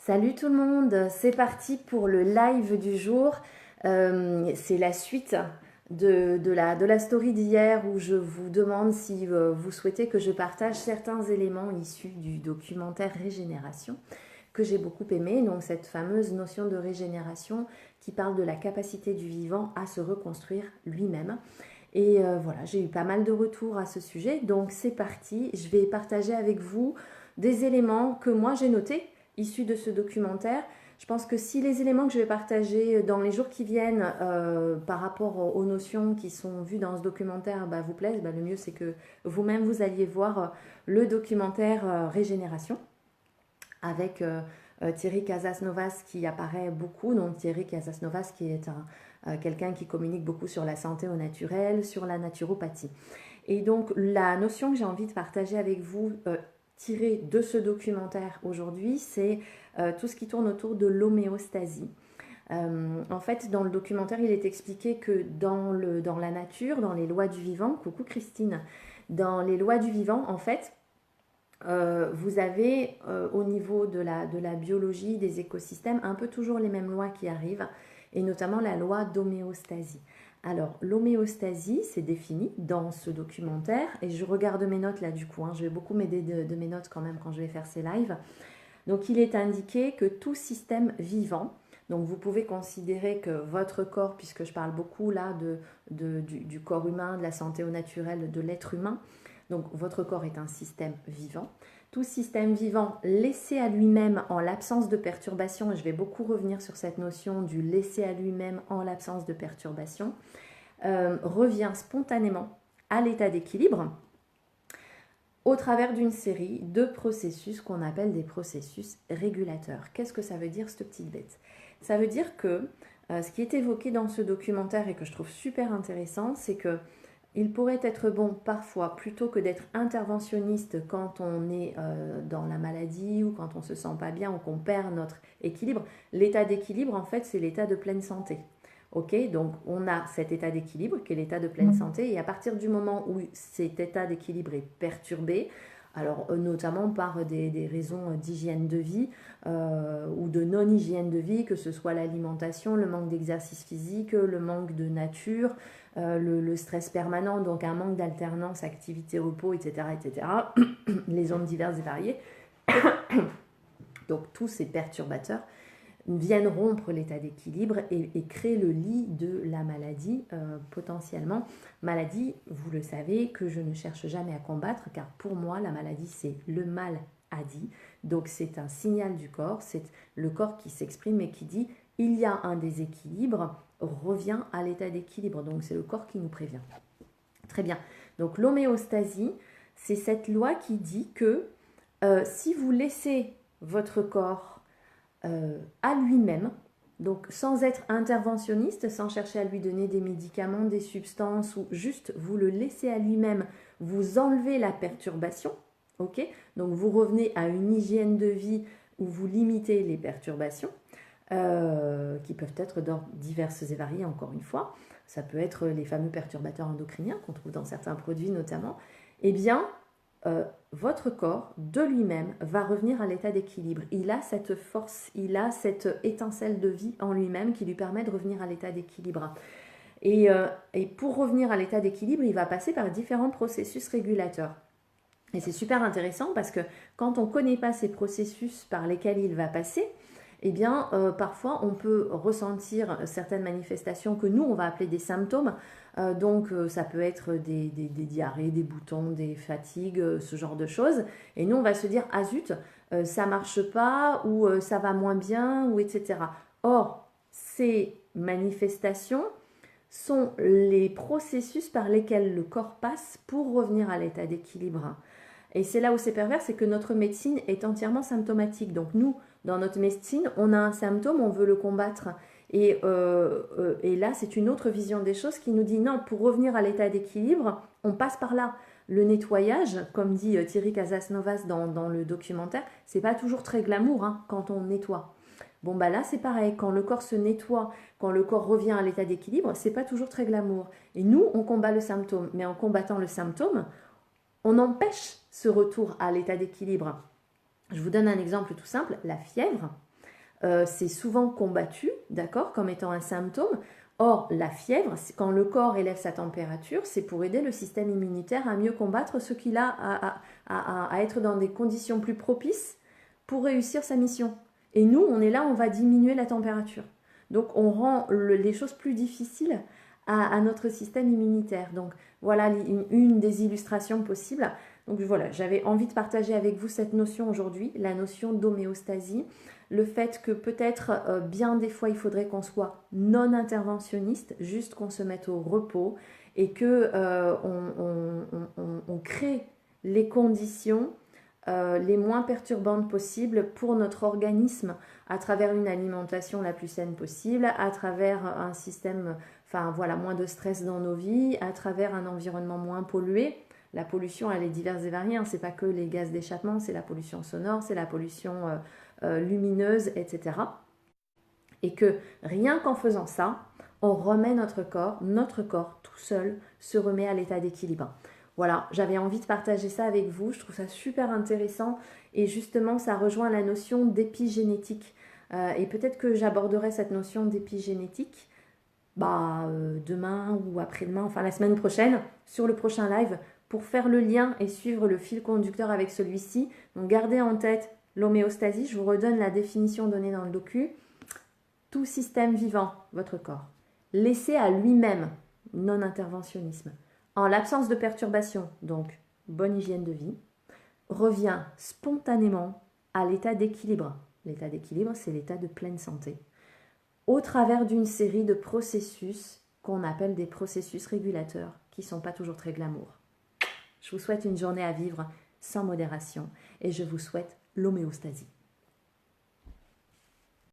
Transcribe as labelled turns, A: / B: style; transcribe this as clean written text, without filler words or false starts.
A: Salut tout le monde, c'est parti pour le live du jour. C'est la suite de la story d'hier où je vous demande si vous souhaitez que je partage certains éléments issus du documentaire Régénération que j'ai beaucoup aimé. Donc cette fameuse notion de régénération qui parle de la capacité du vivant à se reconstruire lui-même. Et voilà, j'ai eu pas mal de retours à ce sujet. Donc c'est parti, je vais partager avec vous des éléments que moi j'ai notés issus de ce documentaire. Je pense que si les éléments que je vais partager dans les jours qui viennent par rapport aux notions qui sont vues dans ce documentaire vous plaisent, le mieux c'est que vous-même vous alliez voir le documentaire Régénération avec Thierry Casasnovas qui apparaît beaucoup. Donc Thierry Casasnovas qui est quelqu'un qui communique beaucoup sur la santé au naturel, sur la naturopathie. Et donc la notion que j'ai envie de partager avec vous tirée de ce documentaire aujourd'hui, c'est tout ce qui tourne autour de l'homéostasie. En fait, dans le documentaire, il est expliqué que dans la nature, dans les lois du vivant, coucou Christine, dans les lois du vivant, en fait, vous avez au niveau de la biologie, des écosystèmes, un peu toujours les mêmes lois qui arrivent, et notamment la loi d'homéostasie. Alors, l'homéostasie, c'est défini dans ce documentaire, et je regarde mes notes là du coup, je vais beaucoup m'aider de mes notes quand même quand je vais faire ces lives. Donc, il est indiqué que tout système vivant, donc vous pouvez considérer que votre corps, puisque je parle beaucoup là du corps humain, de la santé au naturel, de l'être humain, donc votre corps est un système vivant. Tout système vivant laissé à lui-même en l'absence de perturbation, et je vais beaucoup revenir sur cette notion du laisser à lui-même en l'absence de perturbation, revient spontanément à l'état d'équilibre au travers d'une série de processus qu'on appelle des processus régulateurs. Qu'est-ce que ça veut dire cette petite bête? Ça veut dire que ce qui est évoqué dans ce documentaire et que je trouve super intéressant, c'est que il pourrait être bon parfois, plutôt que d'être interventionniste quand on est dans la maladie ou quand on ne se sent pas bien ou qu'on perd notre équilibre. L'état d'équilibre, en fait, c'est l'état de pleine santé. Ok, donc on a cet état d'équilibre qui est l'état de pleine santé, et à partir du moment où cet état d'équilibre est perturbé, alors notamment par des raisons d'hygiène de vie ou de non-hygiène de vie, que ce soit l'alimentation, le manque d'exercice physique, le manque de nature, le stress permanent, donc un manque d'alternance, activité-repos, etc., etc., les ondes diverses et variées. Donc tous ces perturbateurs viennent rompre l'état d'équilibre et créer le lit de la maladie potentiellement. Maladie, vous le savez, que je ne cherche jamais à combattre, car pour moi, la maladie, c'est le mal a dit. Donc c'est un signal du corps, c'est le corps qui s'exprime et qui dit « il y a un déséquilibre, reviens à l'état d'équilibre ». Donc c'est le corps qui nous prévient. Très bien. Donc l'homéostasie, c'est cette loi qui dit que si vous laissez votre corps à lui-même, donc sans être interventionniste, sans chercher à lui donner des médicaments, des substances, ou juste vous le laissez à lui-même, vous enlevez la perturbation, ok? Donc vous revenez à une hygiène de vie où vous limitez les perturbations, qui peuvent être diverses et variées, encore une fois. Ça peut être les fameux perturbateurs endocriniens qu'on trouve dans certains produits notamment. Eh bien, votre corps, de lui-même, va revenir à l'état d'équilibre. Il a cette force, il a cette étincelle de vie en lui-même qui lui permet de revenir à l'état d'équilibre. Et pour revenir à l'état d'équilibre, il va passer par différents processus régulateurs. Et c'est super intéressant parce que quand on ne connaît pas ces processus par lesquels il va passer, eh bien, parfois, on peut ressentir certaines manifestations que nous, on va appeler des symptômes. Donc, ça peut être des diarrhées, des boutons, des fatigues, ce genre de choses. Et nous, on va se dire, ah zut, ça marche pas, ou ça va moins bien, ou etc. Or, ces manifestations sont les processus par lesquels le corps passe pour revenir à l'état d'équilibre. Et c'est là où c'est pervers, c'est que notre médecine est entièrement symptomatique. Donc nous, dans notre médecine, on a un symptôme, on veut le combattre. Et là, c'est une autre vision des choses qui nous dit non, pour revenir à l'état d'équilibre, on passe par là. Le nettoyage, comme dit Thierry Casasnovas dans le documentaire, c'est pas toujours très glamour quand on nettoie. Bon là c'est pareil, quand le corps se nettoie, quand le corps revient à l'état d'équilibre, c'est pas toujours très glamour. Et nous, on combat le symptôme, mais en combattant le symptôme, on empêche ce retour à l'état d'équilibre. Je vous donne un exemple tout simple, la fièvre. c'est souvent combattu, d'accord, comme étant un symptôme. Or, la fièvre, quand le corps élève sa température, c'est pour aider le système immunitaire à mieux combattre ce qu'il a, à être dans des conditions plus propices pour réussir sa mission. Et nous, on est là, on va diminuer la température. Donc, on rend les choses plus difficiles à notre système immunitaire. Donc, voilà une des illustrations possibles. Donc, voilà, j'avais envie de partager avec vous cette notion aujourd'hui, la notion d'homéostasie. Le fait que peut-être bien des fois il faudrait qu'on soit non interventionniste, juste qu'on se mette au repos et que on crée les conditions les moins perturbantes possibles pour notre organisme à travers une alimentation la plus saine possible, à travers un système, enfin voilà, moins de stress dans nos vies, à travers un environnement moins pollué. La pollution, elle est diverse et variée, hein. C'est pas que les gaz d'échappement, c'est la pollution sonore, c'est la pollution lumineuse, etc. Et que rien qu'en faisant ça, on remet notre corps tout seul se remet à l'état d'équilibre. Voilà, j'avais envie de partager ça avec vous, je trouve ça super intéressant et justement ça rejoint la notion d'épigénétique. Et peut-être que j'aborderai cette notion d'épigénétique demain ou après-demain, enfin la semaine prochaine, sur le prochain live, pour faire le lien et suivre le fil conducteur avec celui-ci. Donc gardez en tête l'homéostasie, je vous redonne la définition donnée dans le docu. Tout système vivant, votre corps, laissé à lui-même, non-interventionnisme, en l'absence de perturbation, donc bonne hygiène de vie, revient spontanément à l'état d'équilibre. L'état d'équilibre, c'est l'état de pleine santé, au travers d'une série de processus qu'on appelle des processus régulateurs, qui ne sont pas toujours très glamour. Je vous souhaite une journée à vivre sans modération et je vous souhaite l'homéostasie.